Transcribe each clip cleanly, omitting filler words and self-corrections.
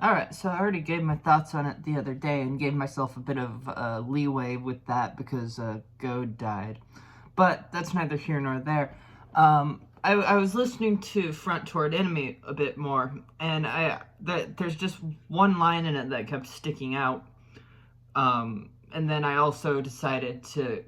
Alright, so I already gave my thoughts on it the other day and gave myself a bit of leeway with that because Goad died. But that's neither here nor there. I was listening to Front Toward Enemy a bit more, and there's just one line in it that kept sticking out. And then I also decided to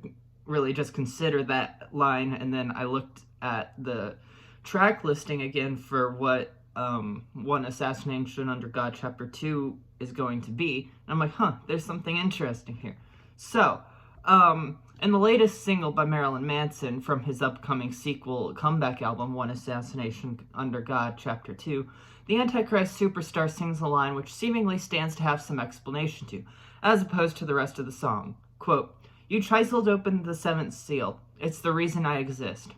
really just consider that line, and then I looked at the track listing again for what One Assassination Under God Chapter 2 is going to be. And I'm like, there's something interesting here. So, in the latest single by Marilyn Manson from his upcoming sequel comeback album, One Assassination Under God Chapter 2, the Antichrist superstar sings a line which seemingly stands to have some explanation to, as opposed to the rest of the song. Quote, "You chiseled open the seventh seal. It's the reason I exist."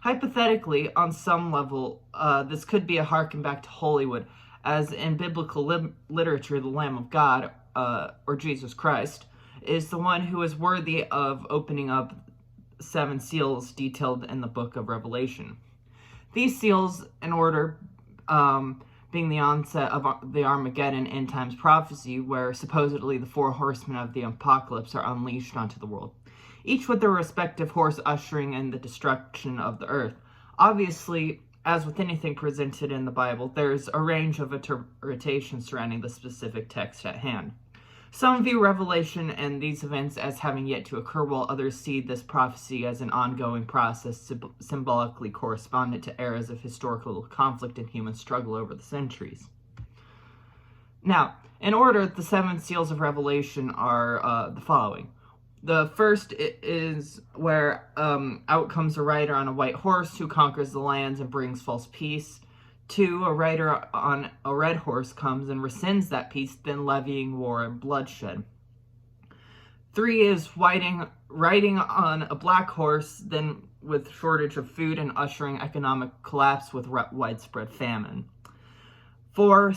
Hypothetically, on some level, this could be a harken back to Hollywood, as in biblical literature, the Lamb of God, or Jesus Christ, is the one who is worthy of opening up seven seals detailed in the book of Revelation. These seals, in order, being the onset of the Armageddon end times prophecy, where supposedly the four horsemen of the apocalypse are unleashed onto the world, each with their respective horse ushering in the destruction of the earth. Obviously, as with anything presented in the Bible, there's a range of interpretation surrounding the specific text at hand. Some view Revelation and these events as having yet to occur, while others see this prophecy as an ongoing process symbolically correspondent to eras of historical conflict and human struggle over the centuries. Now, in order, the seven seals of Revelation are the following. The first is where out comes a rider on a white horse who conquers the lands and brings false peace. 2, a rider on a red horse comes and rescinds that peace, then levying war and bloodshed. 3 is riding on a black horse, then with shortage of food and ushering economic collapse with widespread famine. 4,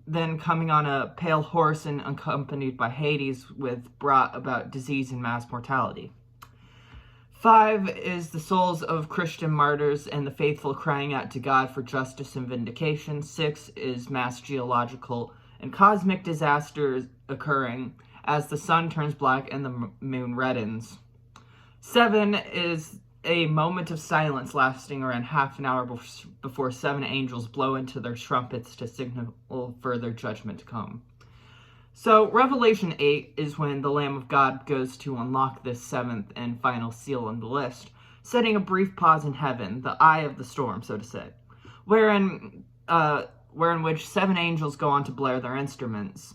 then coming on a pale horse and accompanied by Hades, with brought about disease and mass mortality. 5 is the souls of Christian martyrs and the faithful crying out to God for justice and vindication. 6 is mass geological and cosmic disasters occurring as the sun turns black and the moon reddens. 7 is a moment of silence lasting around half an hour before 7 angels blow into their trumpets to signal further judgment to come. So, Revelation 8 is when the Lamb of God goes to unlock this seventh and final seal in the list, setting a brief pause in heaven, the eye of the storm, so to say, wherein which 7 angels go on to blare their instruments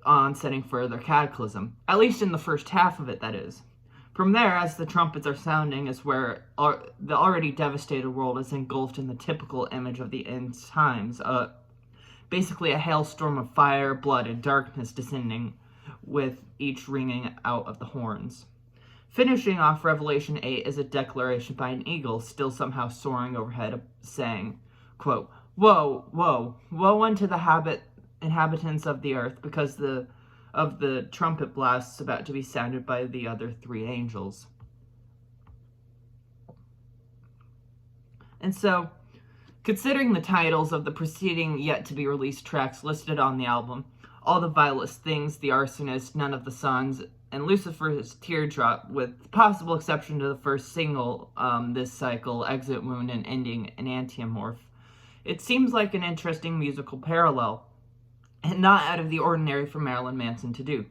on setting further cataclysm, at least in the first half of it, that is. From there, as the trumpets are sounding, is where the already devastated world is engulfed in the typical image of the end times, basically a hailstorm of fire, blood, and darkness descending with each ringing out of the horns. Finishing off Revelation 8 is a declaration by an eagle still somehow soaring overhead, saying, quote, "Woe, woe, woe unto the inhabitants of the earth, because of the trumpet blasts about to be sounded by the other 3 angels." And so, considering the titles of the preceding yet-to-be-released tracks listed on the album, All the Vilest Things, The Arsonist, None of the Sons, and Lucifer's Teardrop, with possible exception to the first single this cycle, Exit Wound, and ending Enantiomorph, it seems like an interesting musical parallel, and not out of the ordinary for Marilyn Manson to do.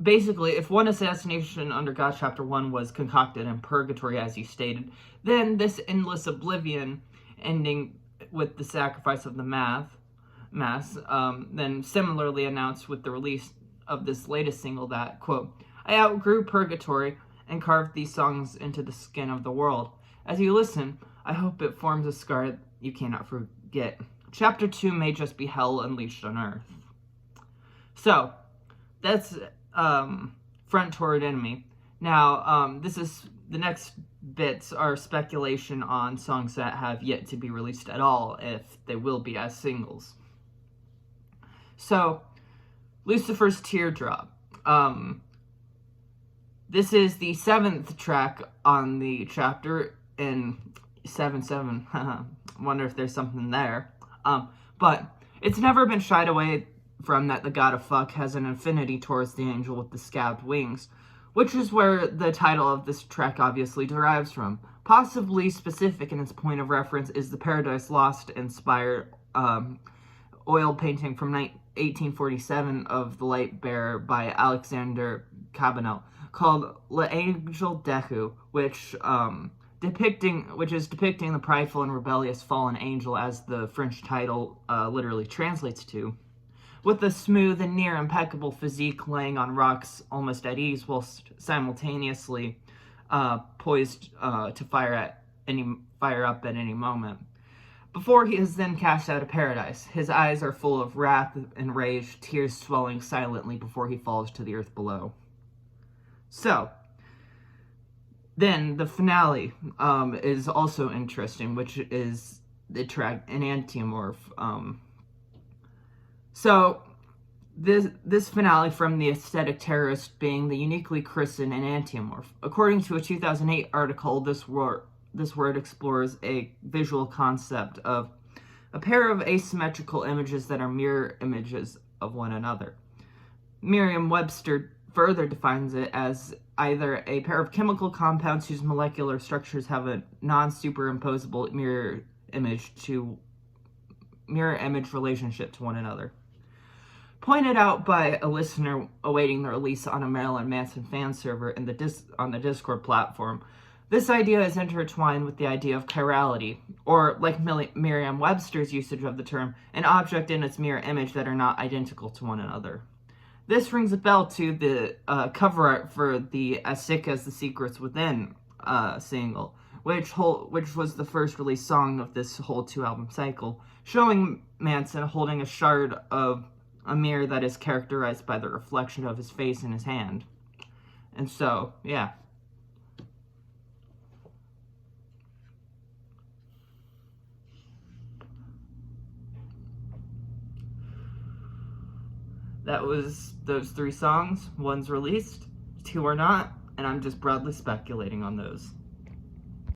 Basically, if One Assassination Under God Chapter 1 was concocted in purgatory, as you stated, then this endless oblivion ending with the sacrifice of the mass, then similarly announced with the release of this latest single that, quote, "I outgrew purgatory and carved these songs into the skin of the world. As you listen, I hope it forms a scar you cannot forget. Chapter 2 may just be hell unleashed on earth." So, that's Front Toward Enemy. Now, this is the next bits are speculation on songs that have yet to be released at all, if they will be as singles. So, Lucifer's Teardrop. This is the 7th track on the chapter, in 7-7. Wonder if there's something there. But It's never been shied away from that the god of fuck has an affinity towards the angel with the scabbed wings, which is where the title of this track obviously derives from. Possibly specific in its point of reference is the Paradise Lost inspired oil painting from 1847 of the Light Bearer by Alexander Cabanel called L'Angel Dehu, which is depicting the prideful and rebellious fallen angel, as the French title literally translates to, with a smooth and near impeccable physique laying on rocks almost at ease, whilst simultaneously poised to fire up at any moment. Before he is then cast out of paradise, his eyes are full of wrath and rage, tears swelling silently before he falls to the earth below. So, then the finale is also interesting, which is the track Enantiomorph. So, this finale from the aesthetic terrorist being the uniquely christened Enantiomorph. According to a 2008 article, this word explores a visual concept of a pair of asymmetrical images that are mirror images of one another. Merriam-Webster further defines it as either a pair of chemical compounds whose molecular structures have a non-superimposable mirror image relationship to one another. Pointed out by a listener awaiting the release on a Marilyn Manson fan server on the Discord platform, this idea is intertwined with the idea of chirality, or, like Merriam-Webster's usage of the term, an object and its mirror image that are not identical to one another. This rings a bell to the cover art for the As Sick as the Secrets Within single, which was the first released song of this whole 2-album cycle, showing Manson holding a shard of a mirror that is characterized by the reflection of his face in his hand. And so, yeah. That was those 3 songs. One's released, 2 are not, and I'm just broadly speculating on those.